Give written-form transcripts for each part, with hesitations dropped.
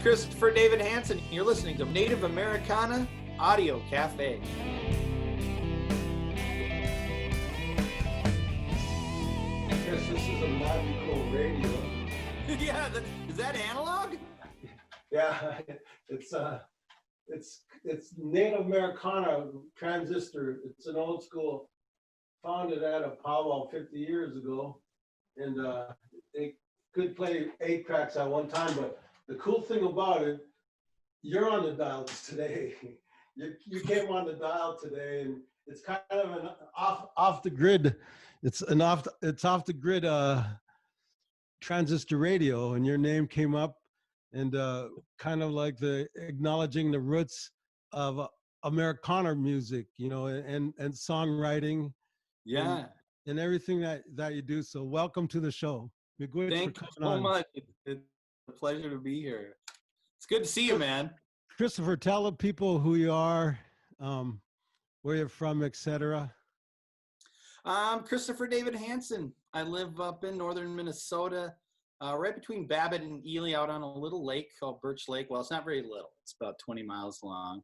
Christopher David Hanson. You're listening to Native Americana Audio Cafe. Chris, this is a magical radio. Yeah, is that analog? Yeah, it's Native Americana transistor. It's an old school, founded at a powwow 50 years ago, and they could play 8 tracks at one time. But the cool thing about it, you're on the dials today. You came on the dial today, and it's kind of an off the grid. It's off the grid transistor radio, and your name came up, and kind of like the acknowledging the roots of Americana music, you know, and songwriting. Yeah. And everything that you do. So welcome to the show. Thank you so much. It's a pleasure to be here. It's good to see you, man. Christopher, tell the people who you are, where you're from, etc. I'm Christopher David Hanson. I live up in northern Minnesota, right between Babbitt and Ely, out on a little lake called Birch Lake. Well, it's not very little. It's about 20 miles long.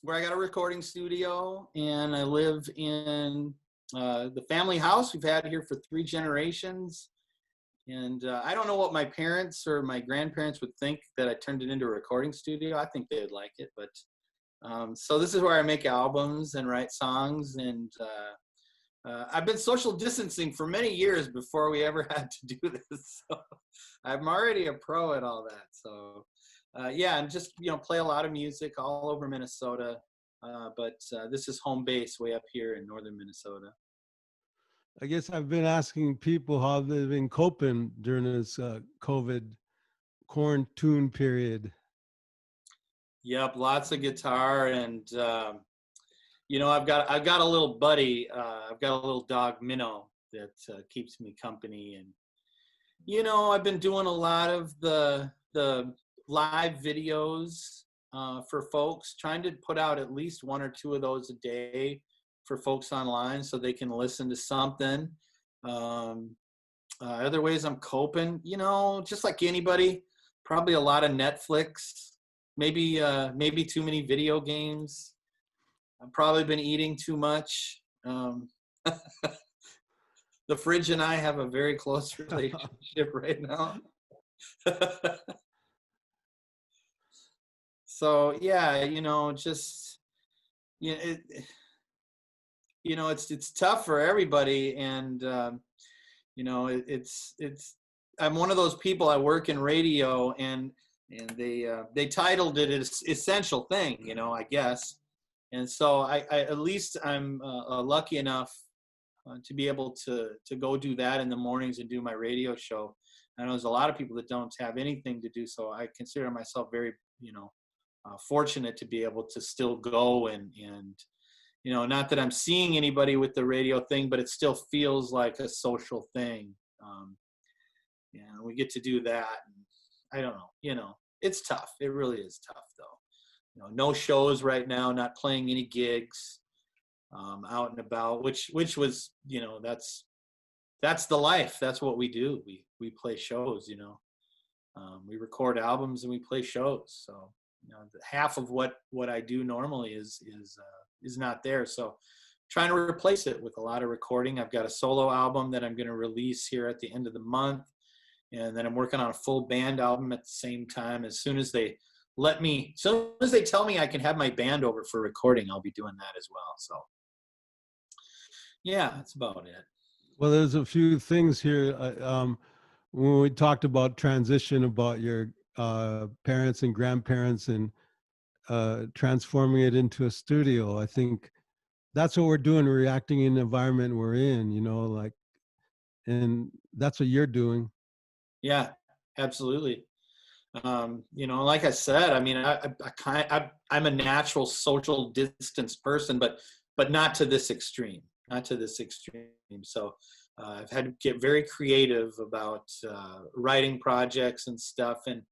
Where I got a recording studio, and I live in the family house we've had here for 3 generations. And I don't know what my parents or my grandparents would think that I turned it into a recording studio. I think they'd like it, but so this is where I make albums and write songs. And I've been social distancing for many years before we ever had to do this. So I'm already a pro at all that. So yeah, and just, you know, play a lot of music all over Minnesota. But this is home base way up here in northern Minnesota. I guess I've been asking people how they've been coping during this COVID quarantine period. Yep, lots of guitar, and you know, I've got a little buddy. I've got a little dog, Minnow, that keeps me company, and you know, I've been doing a lot of the live videos for folks, trying to put out at least 1 or 2 of those a day for folks online so they can listen to something. Other ways I'm coping, you know, just like anybody, probably a lot of Netflix, maybe too many video games. I've probably been eating too much. The fridge and I have a very close relationship right now. So yeah, you know, just it's tough for everybody, and you know, it's I'm one of those people. I work in radio, and they titled it as essential thing, you know, I guess, and so I at least I'm lucky enough to be able to go do that in the mornings and do my radio show. I know there's a lot of people that don't have anything to do, so I consider myself very, you know, fortunate to be able to still go and you know, not that I'm seeing anybody with the radio thing, but it still feels like a social thing. Yeah, we get to do that. And I don't know, you know, it's tough. It really is tough, though. You know, no shows right now, not playing any gigs, out and about, which was, you know, that's the life. That's what we do. We play shows, you know. We record albums and we play shows. So, you know, half of what I do normally is not there. So trying to replace it with a lot of recording. I've got a solo album that I'm going to release here at the end of the month. And then I'm working on a full band album at the same time. As soon as they tell me I can have my band over for recording, I'll be doing that as well. So yeah, that's about it. Well, there's a few things here. When we talked about transition, about your parents and grandparents and transforming it into a studio, I think that's what we're doing, reacting in the environment we're in, you know, like, and that's what you're doing. Yeah, absolutely. You know, like I said, I mean, I'm a natural social distance person, but not to this extreme, So I've had to get very creative about writing projects and stuff, and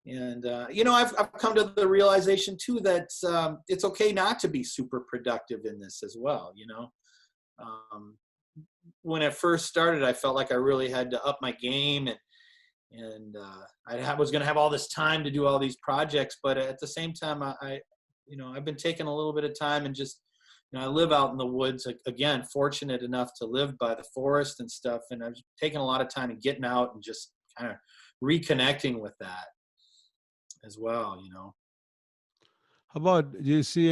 you know, I've come to the realization too that it's okay not to be super productive in this as well. You know, when it first started, I felt like I really had to up my game, and I was going to have all this time to do all these projects, but at the same time, I've been taking a little bit of time and just, I live out in the woods, again, fortunate enough to live by the forest and stuff. And I've taken a lot of time and getting out and just kind of reconnecting with that as well. How about, do you see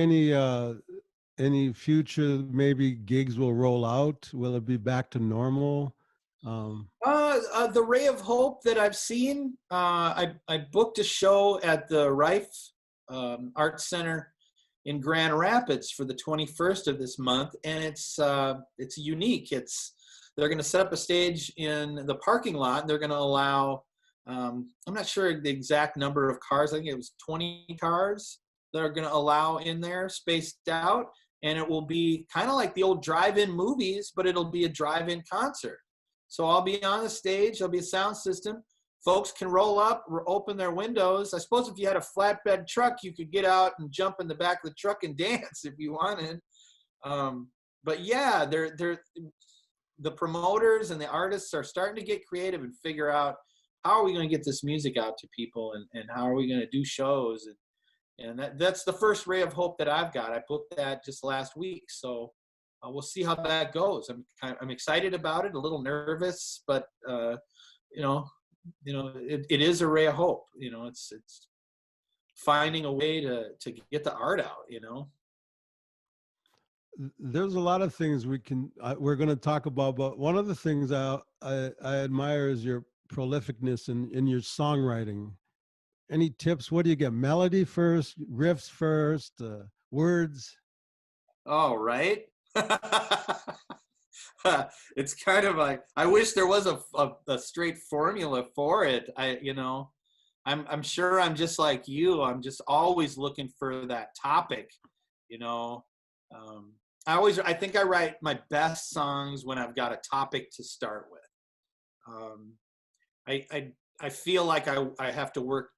any future maybe gigs will roll out? Will it be back to normal? The Ray of Hope that I've seen, I booked a show at the Rife Art Center in Grand Rapids for the 21st of this month, and it's unique. They're going to set up a stage in the parking lot, and they're going to allow, I'm not sure the exact number of cars. I think it was 20 cars that are going to allow in there, spaced out, and it will be kind of like the old drive-in movies, but it'll be a drive-in concert. So I'll be on the stage. There'll be a sound system. Folks can roll up, open their windows. I suppose if you had a flatbed truck, you could get out and jump in the back of the truck and dance if you wanted. But yeah, the promoters and the artists are starting to get creative and figure out, how are we going to get this music out to people, and how are we going to do shows? And that's the first ray of hope that I've got. I booked that just last week. So we'll see how that goes. I'm excited about it, a little nervous, but it is a ray of hope. It's finding a way to get the art out. There's a lot of things we're going to talk about, but one of the things I admire is your prolificness in your songwriting. Any tips? What do you get? Melody first, riffs first, words? Oh, right. It's kind of like, I wish there was a straight formula for it. I'm sure I'm just like you. I'm just always looking for that topic. I think I write my best songs when I've got a topic to start with. I feel like I have to work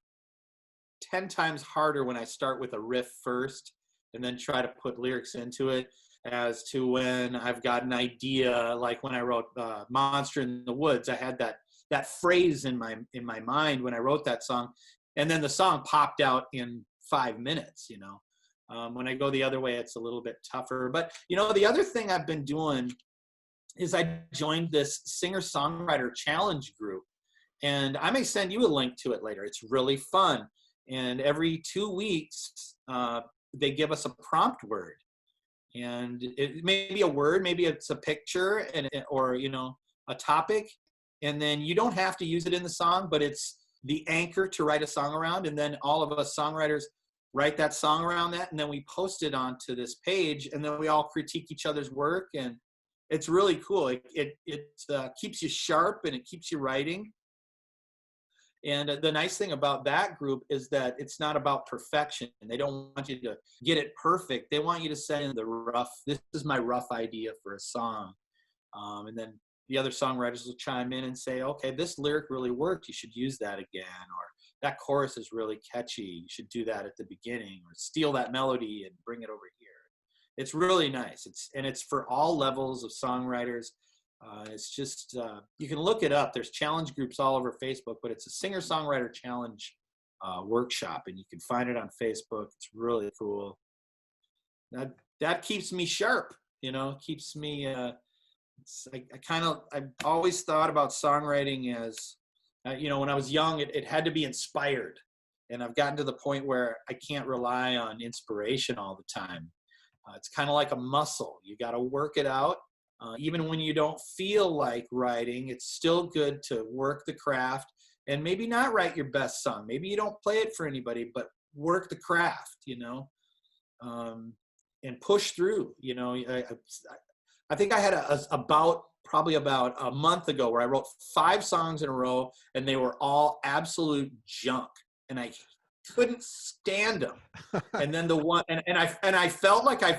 10 times harder when I start with a riff first and then try to put lyrics into it, as to when I've got an idea. Like when I wrote Monster in the Woods, I had that phrase in my mind when I wrote that song, and then the song popped out in 5 minutes. When I go the other way, it's a little bit tougher. But the other thing I've been doing is I joined this singer-songwriter challenge group, and I may send you a link to it later. It's really fun. And every 2 weeks, they give us a prompt word. And it may be a word, maybe it's a picture, or a topic. And then you don't have to use it in the song, but it's the anchor to write a song around. And then all of us songwriters write that song around that, and then we post it onto this page, and then we all critique each other's work. And it's really cool. It keeps you sharp, and it keeps you writing. And the nice thing about that group is that it's not about perfection. They don't want you to get it perfect. They want you to send in this is my rough idea for a song. And then the other songwriters will chime in and say, okay, this lyric really worked. You should use that again. Or that chorus is really catchy. You should do that at the beginning, or steal that melody and bring it over here. It's really nice. It's for all levels of songwriters. It's just, you can look it up. There's challenge groups all over Facebook, but it's a singer-songwriter challenge workshop, and you can find it on Facebook. It's really cool. That keeps me sharp, keeps me, I've always thought about songwriting as, when I was young, it had to be inspired. And I've gotten to the point where I can't rely on inspiration all the time. It's kind of like a muscle. You got to work it out. Even when you don't feel like writing, it's still good to work the craft and maybe not write your best song. Maybe you don't play it for anybody, but work the craft, and push through. I think I had probably about a month ago where I wrote 5 songs in a row, and they were all absolute junk, and I couldn't stand them. And then the one, and I felt like I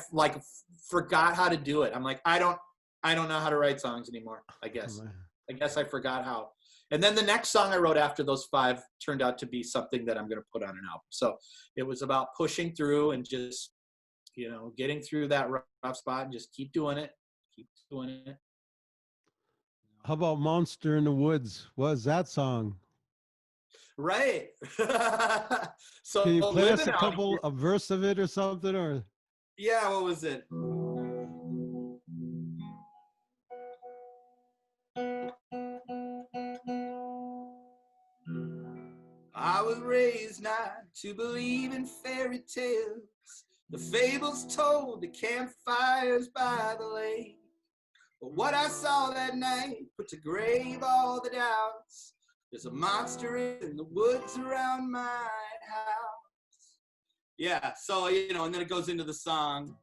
forgot how to do it. I'm like, I don't know how to write songs anymore, I guess. I guess I forgot how. And then the next song I wrote after those 5 turned out to be something that I'm going to put on an album. So it was about pushing through and just, getting through that rough spot and just keep doing it. Keep doing it. How about Monster in the Woods? What is that song? Right. So Can you play us living out here, a verse of it or something? Or yeah, what was it? I was raised not to believe in fairy tales, the fables told, the campfires by the lake. But what I saw that night put to grave all the doubts. There's a monster in the woods around my house. Yeah, so, you know, and then it goes into the song.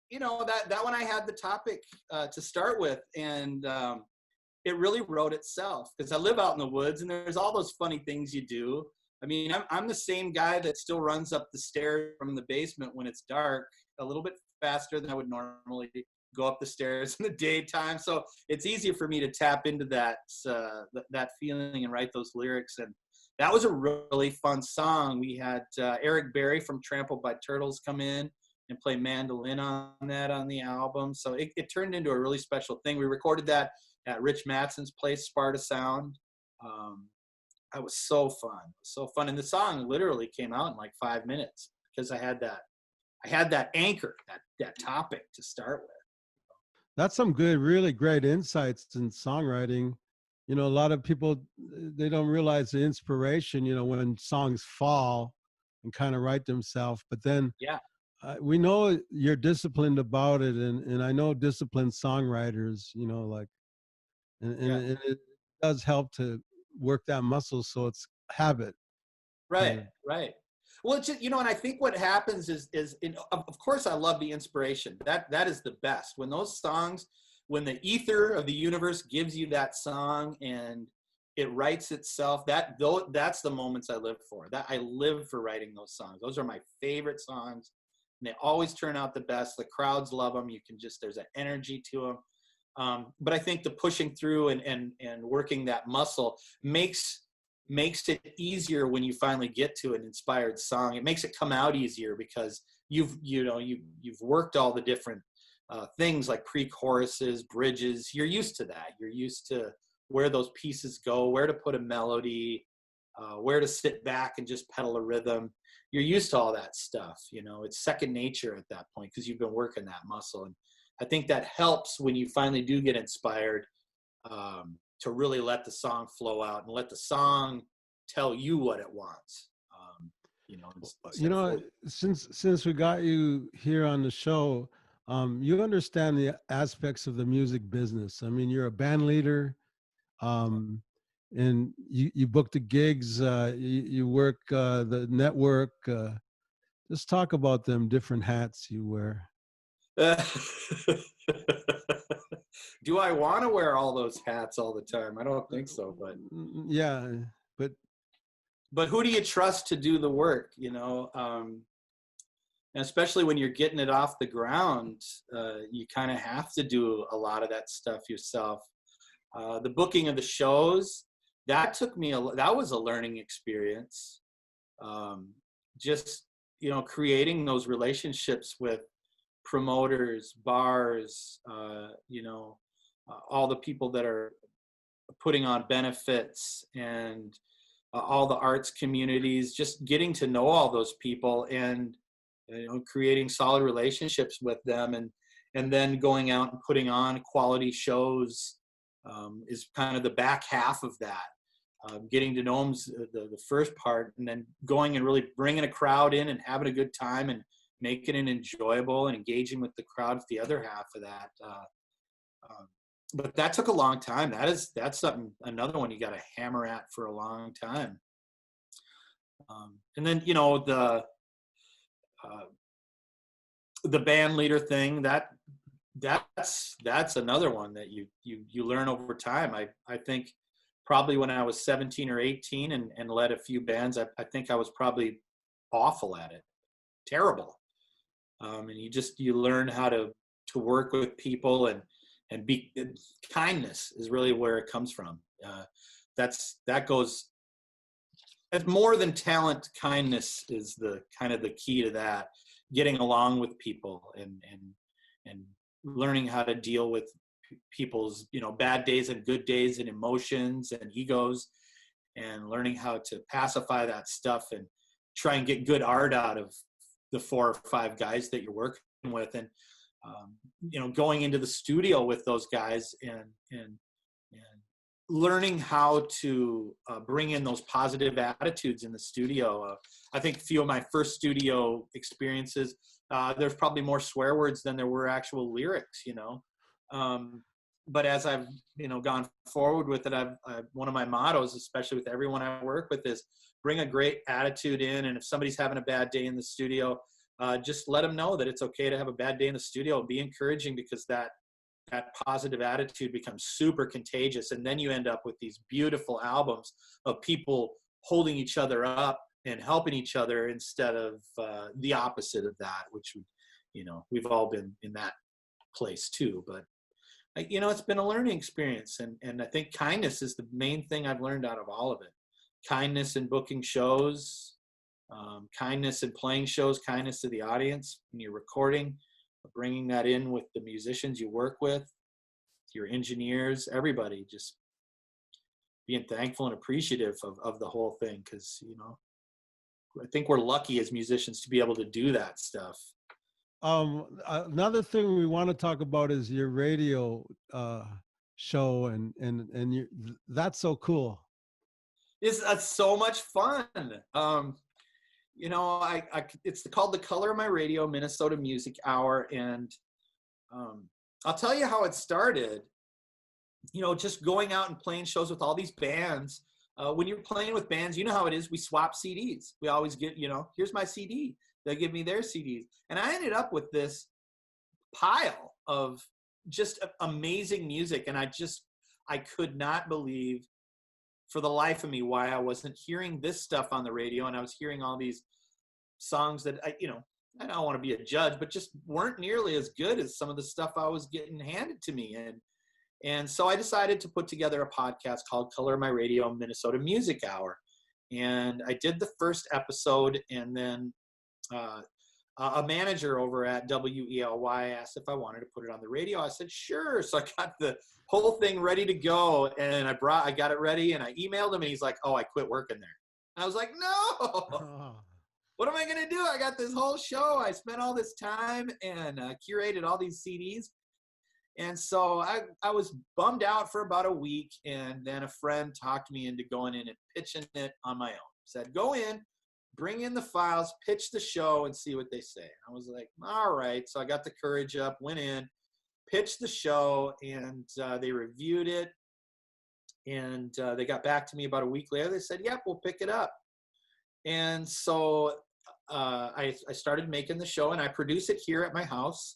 You know, that one I had the topic to start with, and it really wrote itself because I live out in the woods and there's all those funny things you do. I mean, I'm the same guy that still runs up the stairs from the basement when it's dark a little bit faster than I would normally go up the stairs in the daytime. So it's easier for me to tap into that feeling and write those lyrics. And that was a really fun song. We had Eric Berry from Trampled by Turtles come in and play mandolin on that on the album. So it turned into a really special thing. We recorded that at Rich Matson's place, Sparta Sound. That was so fun. And the song literally came out in like 5 minutes because I had that anchor, that topic to start with. that's some good, really great insights in songwriting. You know, a lot of people, they don't realize the inspiration, you know, when songs fall and kind of write themselves. But then Yeah. we know you're disciplined about it. And I know disciplined songwriters, you know, like, and it does help to work that muscle. So it's habit. Right. Well, it's just, you know, and I think what happens is of course I love the inspiration. That is the best. When those songs, when the ether of the universe gives you that song and it writes itself, that's the moments I live for. That I live for writing those songs. Those are my favorite songs. And they always turn out the best. The crowds love them. You can just, there's an energy to them. But I think the pushing through and working that muscle makes it easier when you finally get to an inspired song. It makes it come out easier because you've worked all the different things like pre-choruses, bridges. You're used to that. You're used to where those pieces go, where to put a melody, where to sit back and just pedal a rhythm. You're used to all that stuff. You know, it's second nature at that point because you've been working that muscle. And I think that helps when you finally do get inspired to really let the song flow out and let the song tell you what it wants. You know, since we got you here on the show, you understand the aspects of the music business. I mean, you're a band leader, and you book the gigs, you work the network. Just talk about them different hats you wear. Do I want to wear all those hats all the time? I don't think so, but yeah, but who do you trust to do the work? You know, and especially when you're getting it off the ground, you kind of have to do a lot of that stuff yourself. The booking of the shows, that took me that was a learning experience. Just, you know, creating those relationships with promoters, bars, you know, all the people that are putting on benefits and all the arts communities, just getting to know all those people and, you know, creating solid relationships with them and then going out and putting on quality shows is kind of the back half of that. Getting to know them is the first part, and then going and really bringing a crowd in and having a good time and making it enjoyable and engaging with the crowd is the other half of that. But that took a long time. That's something, another one you got to hammer at for a long time. And then, you know, the band leader thing, that's another one that you learn over time. I think probably when I was 17 or 18 and led a few bands, I think I was probably awful at it, terrible. And you learn how to work with people and be, kindness is really where it comes from. That goes, it's more than talent. Kindness is the kind of the key to that, getting along with people and learning how to deal with people's, bad days and good days and emotions and egos, and learning how to pacify that stuff and try and get good art out of the 4 or 5 guys that you're working with. And, going into the studio with those guys and learning how to bring in those positive attitudes in the studio. I think a few of my first studio experiences, there's probably more swear words than there were actual lyrics, but as I've, gone forward with it, I've one of my mottos, especially with everyone I work with, is bring a great attitude in. And if somebody's having a bad day in the studio, just let them know that it's okay to have a bad day in the studio. Be encouraging, because that positive attitude becomes super contagious. And then you end up with these beautiful albums of people holding each other up and helping each other, instead of the opposite of that, which, we've all been in that place too. But, it's been a learning experience. And I think kindness is the main thing I've learned out of all of it. Kindness in booking shows, kindness in playing shows, kindness to the audience when you're recording, bringing that in with the musicians you work with, your engineers, everybody, just being thankful and appreciative of the whole thing. Because, I think we're lucky as musicians to be able to do that stuff. Another thing we want to talk about is your radio show, and that's so cool. That's so much fun. It's called The Color of My Radio Minnesota Music Hour. And I'll tell you how it started. Just going out and playing shows with all these bands. When you're playing with bands, you know how it is. We swap CDs. We always get, here's my CD. They give me their CDs. And I ended up with this pile of just amazing music. And I could not believe for the life of me why I wasn't hearing this stuff on the radio. And I was hearing all these songs that I don't want to be a judge, but just weren't nearly as good as some of the stuff I was getting handed to me. And so I decided to put together a podcast called Color of My Radio Minnesota Music Hour. And I did the first episode, and then a manager over at WELY asked if I wanted to put it on the radio. I said, sure. So I got the whole thing ready to go, and I got it ready, and I emailed him, and he's like, oh, I quit working there. And I was like, no, what am I going to do? I got this whole show. I spent all this time and curated all these CDs. And so I was bummed out for about a week, and then a friend talked me into going in and pitching it on my own. Said, go in, bring in the files, pitch the show, and see what they say. I was like, all right. So I got the courage up, went in, pitched the show, and they reviewed it. And they got back to me about a week later. They said, yep, we'll pick it up. And so I started making the show, and I produce it here at my house.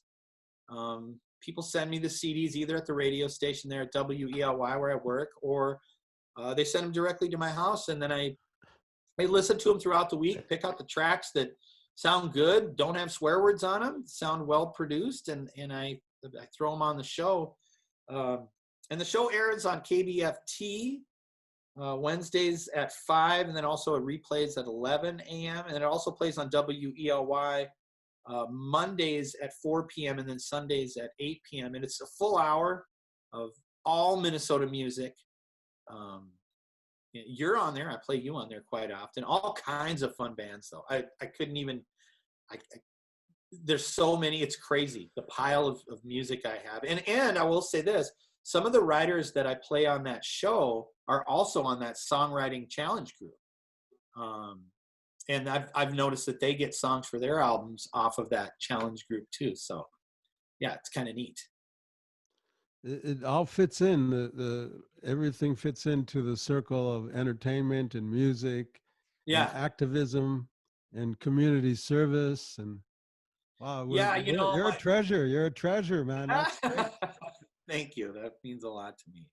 People send me the CDs either at the radio station there at WELY where I work, or they send them directly to my house, and then I listen to them throughout the week, pick out the tracks that sound good, don't have swear words on them, sound well produced, and I throw them on the show. And the show airs on KBFT Wednesdays at 5, and then also it replays at 11 a.m. And it also plays on WELY Mondays at 4 p.m. and then Sundays at 8 p.m. And it's a full hour of all Minnesota music. You're on there. I play you on there quite often. All kinds of fun bands, though. I couldn't even. There's so many. It's crazy, the pile of music I have. And I will say this: some of the writers that I play on that show are also on that songwriting challenge group. And I've noticed that they get songs for their albums off of that challenge group too. So, yeah, it's kind of neat. It all fits in. The everything fits into the circle of entertainment and music, Yeah, and activism and community service. And wow, yeah, you're a treasure. You're a treasure, man. That's great. Thank you. That means a lot to me.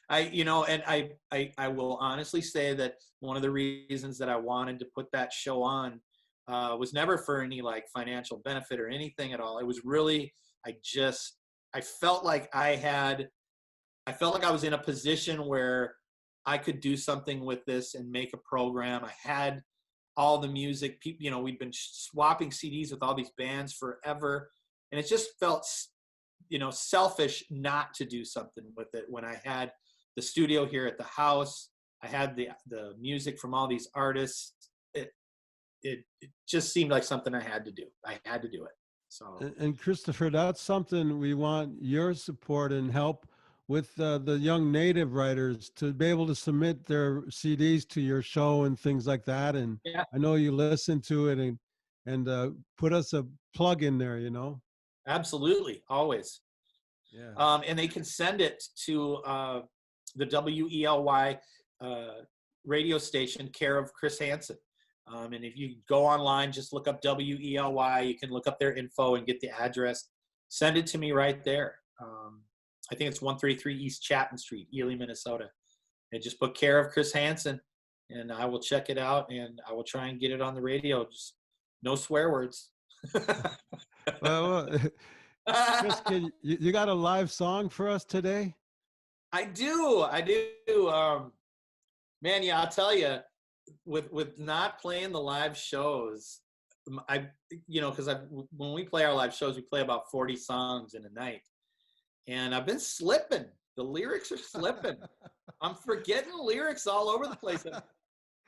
I will honestly say that one of the reasons that I wanted to put that show on was never for any like financial benefit or anything at all. It was really, I felt like I was in a position where I could do something with this and make a program. I had all the music, we'd been swapping CDs with all these bands forever. And it just felt selfish not to do something with it. When I had the studio here at the house, I had the music from all these artists. It just seemed like something I had to do. I had to do it. So. And Christopher, that's something we want your support and help with the young native writers to be able to submit their CDs to your show and things like that. And Yeah. I know you listen to it and put us a plug in there, Absolutely, always. Yeah. And they can send it to the WELY radio station, care of Chris Hanson. And if you go online, just look up WELY. You can look up their info and get the address. Send it to me right there. I think it's 133 East Chapman Street, Ely, Minnesota. And just put care of Chris Hanson, and I will check it out, and I will try and get it on the radio. Just no swear words. Well, Chris, you got a live song for us today? I do. Man, yeah, I'll tell you, with not playing the live shows, because when we play our live shows, we play about 40 songs in a night, and I've been slipping. The lyrics are slipping. I'm forgetting lyrics all over the place.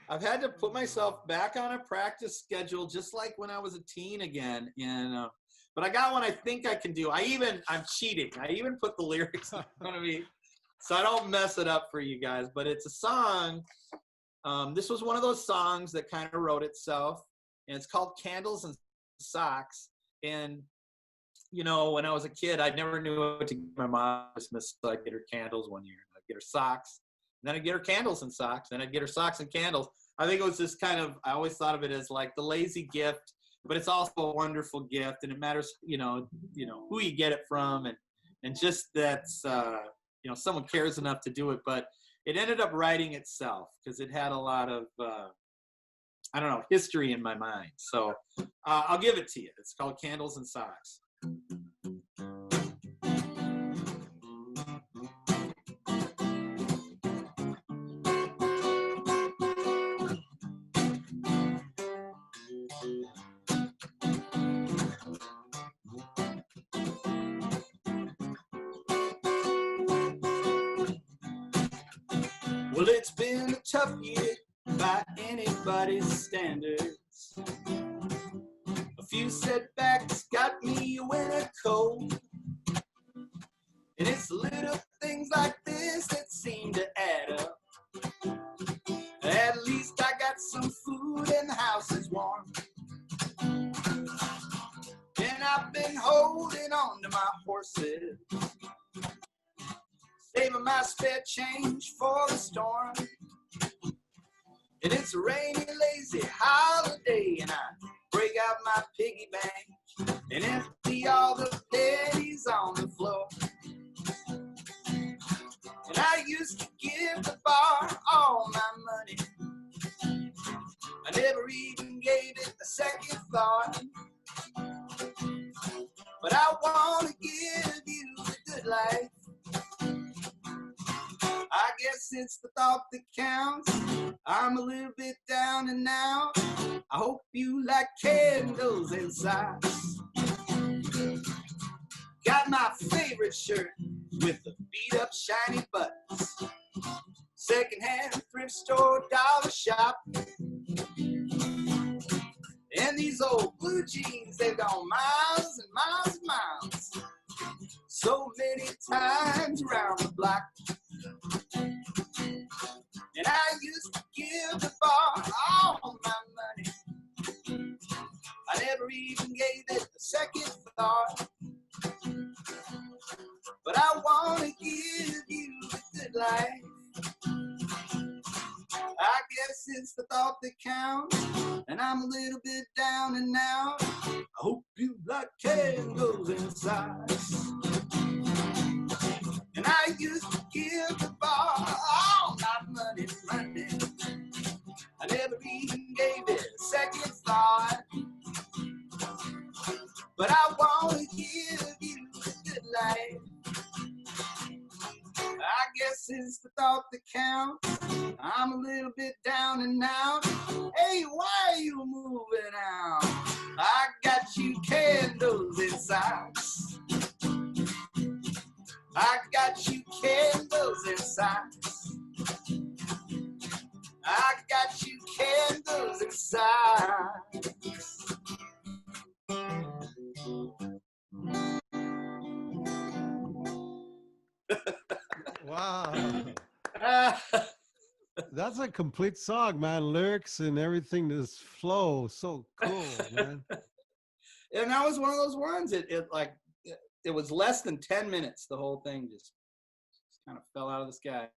I've had to put myself back on a practice schedule, just like when I was a teen again. And but I got one I think I can do. I'm cheating. I even put the lyrics in front of me, so I don't mess it up for you guys. But it's a song. This was one of those songs that kind of wrote itself, and it's called Candles and Socks. And, when I was a kid, I never knew what to give my mom for Christmas, so I'd get her candles one year, and I'd get her socks, and then I'd get her candles and socks, and I'd get her socks and candles. I think it was this kind of, I always thought of it as like the lazy gift, but it's also a wonderful gift, and it matters, who you get it from, and just that's, someone cares enough to do it. But it ended up writing itself because it had a lot of, history in my mind. So I'll give it to you. It's called Candles and Socks. Well, it's been a tough year by anybody's standards. A few setbacks got me a winter cold. And it's little things like this that seem to add up. At least I got some food and the house is warm. And I've been holding on to my horses, saving my spare change for the storm. And it's a rainy, lazy holiday, and I break out my piggy bank and empty all the pennies on the floor. And I used to give the bar all my money. I never even gave it a second thought. But I want to give you the good life. I guess it's the thought that counts. I'm a little bit down and out. I hope you like candles and socks. Got my favorite shirt with the beat up shiny buttons. Secondhand thrift store, dollar shop. And these old blue jeans, they've gone miles and miles and miles. So many times around the block. And I used to give the bar all my money. I never even gave it a second thought. But I want to give you the good life. I guess it's the thought that counts. And I'm a little bit down and out. I hope you like candles and socks. And I used to give the bar all my money. I never even gave it a second thought. But I want to give you the good life. I guess it's the thought that counts. I'm a little bit down and out. Hey, why are you moving out? I got you candles and socks. I got you candles inside. I got you candles inside. Wow. That's a complete song, man. Lyrics and everything just flow. So cool, man. And that was one of those ones. It was less than 10 minutes. The whole thing just kind of fell out of the sky.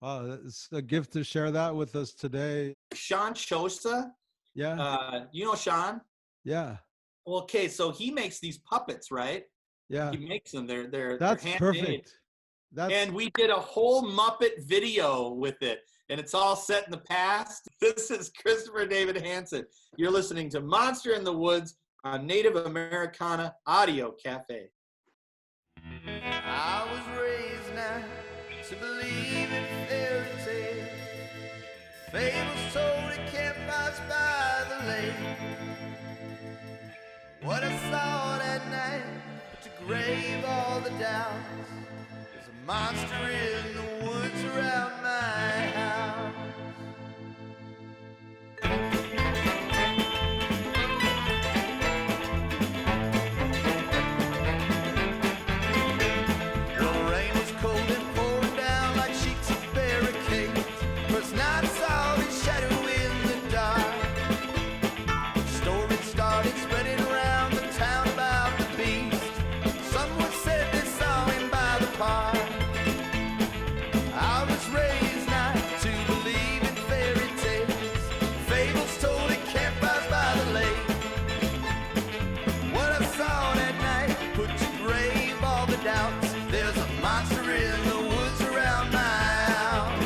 Wow, it's a gift to share that with us today. Sean Chosa, Yeah, you know Sean? yeah, Well, okay, so he makes these puppets, right? yeah. He makes them. They're That's handmade. perfect. That's And we did a whole Muppet video with it, and it's all set in the past. This is Christopher David Hanson. You're listening to Monster in the Woods on Native Americana Audio Cafe. I was raised now to believe in fairy tales, fables told at campfires by the lake. What I saw that night, but to grave all the doubts, there's a monster in the woods around my house. The rain was cold and pouring down like sheets of barricades. First night I saw his shadow in the dark. Stories started spreading around the town about the beast. Someone said they saw him by the park. I was raised not to believe in fairy tales, fables told at campfires by the lake. What I saw that night put to grave all the doubts. There's a monster in the woods around my house.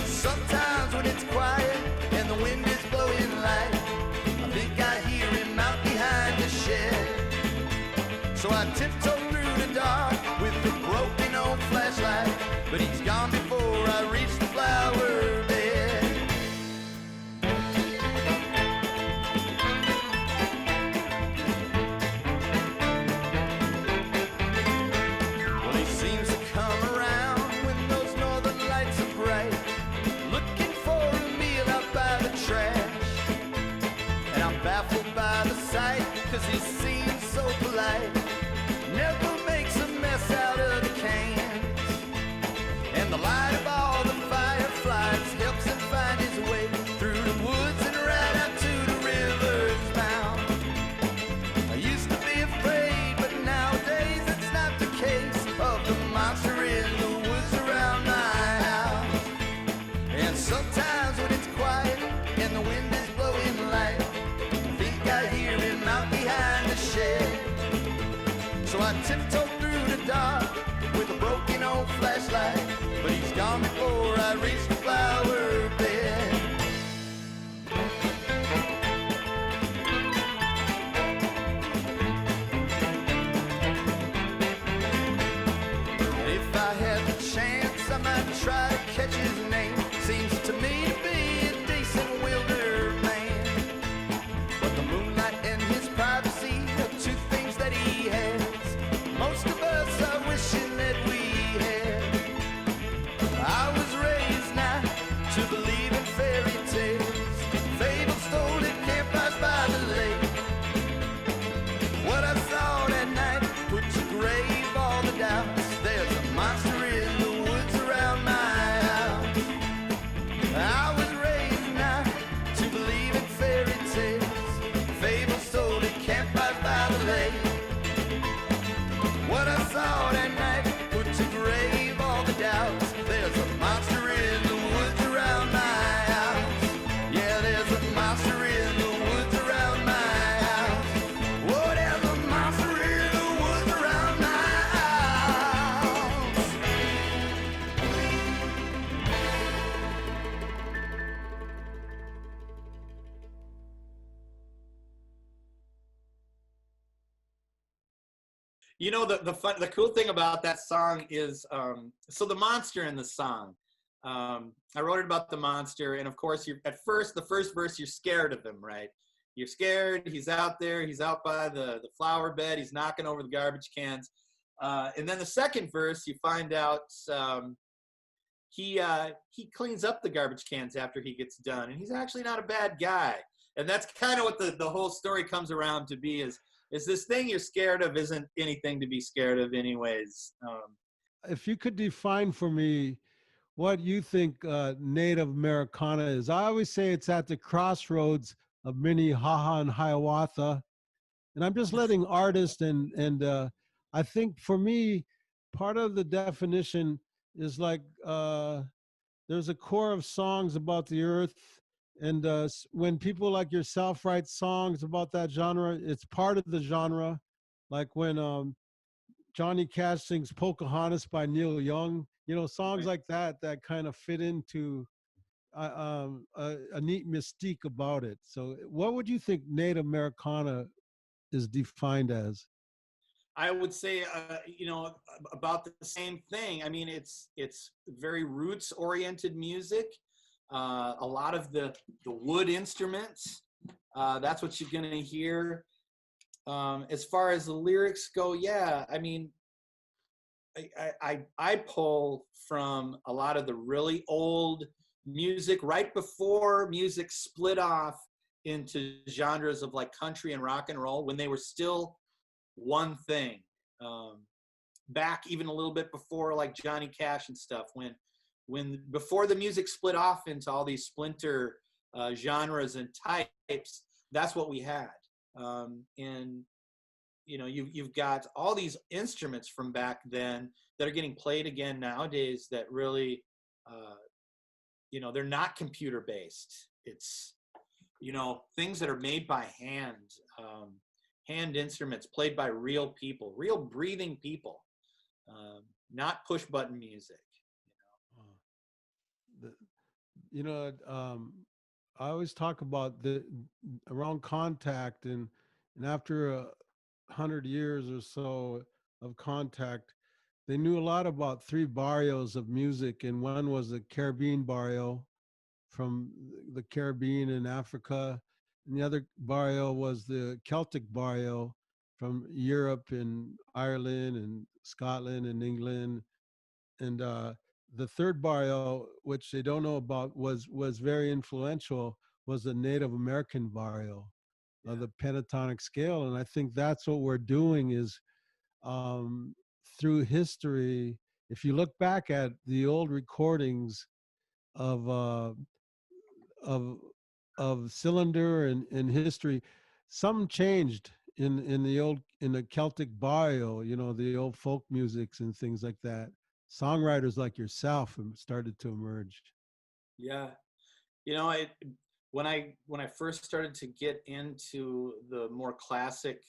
Sometimes when it's quiet and the wind is blowing light, I think I hear him out behind the shed. So I tiptoe through the dark with the broken old flashlight, but he's gone before I reach the flower bed. Well, he seems to come around when those northern lights are bright, looking for a meal out by the trash. And I'm baffled by the sight, cause he seems so polite, never makes a mess out of the cans. And the light of all the fireflies helps him find his way through the woods and right out to the river's mouth. I used to be afraid, but nowadays it's not the case, of the monster in the woods around my house. And sometimes when it's quiet and the wind is blowing light, I think I hear him out behind the shed. So I tiptoe through the dark with a broken old flashlight, but he's gone before I reach the flower bed. If I had the chance, I might try to catch his name. Seems to me to be a decent wilder man, but the moonlight and his privacy are two things that he has most of us are wishing that we had. I was raised now to believe in fairy tales, fables told at campfires by the lake. What I saw that night put to grave all the doubts. There's a monster in the woods around my house. I was raised now to believe in fairy tales, fables told at campfires by the lake. What I saw that night put to grave all the doubts. There's a monster in the woods around my house. Yeah, there's a monster in the woods around my house. Oh, there's a monster in the woods around my house. You know, the cool thing about that song is, so the monster in the song, I wrote it about the monster, and of course, the first verse, you're scared of him, right? You're scared, he's out there, he's out by the flower bed, he's knocking over the garbage cans. And then the second verse, you find out he cleans up the garbage cans after he gets done, and he's actually not a bad guy. And that's kind of what the whole story comes around to be, is this thing you're scared of isn't anything to be scared of anyways. If you could define for me what you think Native Americana is. I always say it's at the crossroads of Minnehaha and Hiawatha. And I'm just letting artists and I think for me, part of the definition is like there's a core of songs about the earth. And when people like yourself write songs about that genre, it's part of the genre. Like when Johnny Cash sings Pocahontas by Neil Young, you know, songs like that kind of fit into a neat mystique about it. So what would you think Native Americana is defined as? I would say, you know, about the same thing. I mean, it's very roots oriented music. A lot of the wood instruments, that's what you're going to hear. As far as the lyrics go, yeah, I mean, I pull from a lot of the really old music right before music split off into genres of like country and rock and roll when they were still one thing. Back even a little bit before like Johnny Cash and stuff, when before the music split off into all these splinter genres and types, that's what we had. And you know, you've got all these instruments from back then that are getting played again nowadays that really, you know, they're not computer based. It's, you know, things that are made by hand, hand instruments played by real people, real breathing people, not push button music. You know, I always talk about the around contact and after 100 years or so of contact, they knew a lot about three barrios of music, and one was the Caribbean barrio from the Caribbean and Africa, and the other barrio was the Celtic barrio from Europe and Ireland and Scotland and England, and the third barrio, which they don't know about, was very influential, was the Native American barrio. The pentatonic scale. And I think that's what we're doing is through history, if you look back at the old recordings of cylinder and history, something changed in the Celtic barrio, you know, the old folk musics and things like that. Songwriters like yourself have started to emerge. Yeah. You know, when I first started to get into the more classic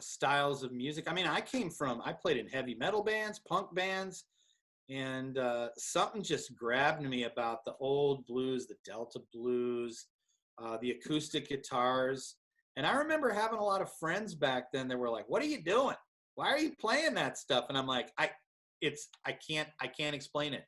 styles of music, I mean, I played in heavy metal bands, punk bands, and something just grabbed me about the old blues, the Delta blues, the acoustic guitars. And I remember having a lot of friends back then that were like, "What are you doing? Why are you playing that stuff?" And I'm like, I can't explain it.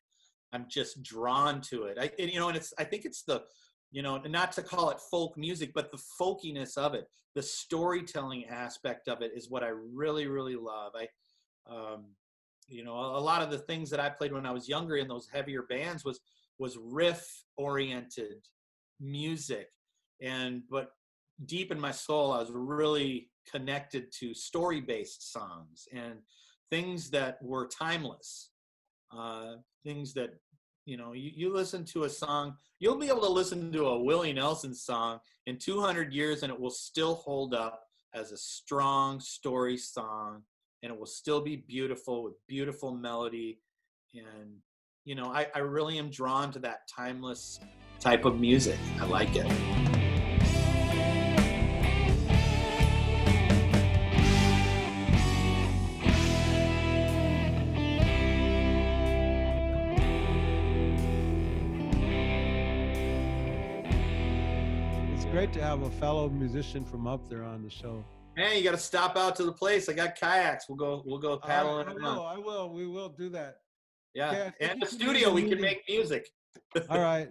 I'm just drawn to it. You know, and I think it's the, you know, not to call it folk music, but the folkiness of it, the storytelling aspect of it is what I really, really love. You know, a lot of the things that I played when I was younger in those heavier bands was riff-oriented music, but deep in my soul, I was really connected to story-based songs and things that were timeless, things that, you know, you listen to a song, you'll be able to listen to a Willie Nelson song in 200 years and it will still hold up as a strong story song, and it will still be beautiful with beautiful melody. And, you know, I really am drawn to that timeless type of music. I like it. Great to have a fellow musician from up there on the show. Man, you got to stop out to the place. I got kayaks. We'll go paddling around. I will. We will do that. Yeah, Okay, and the studio we can make music. All right.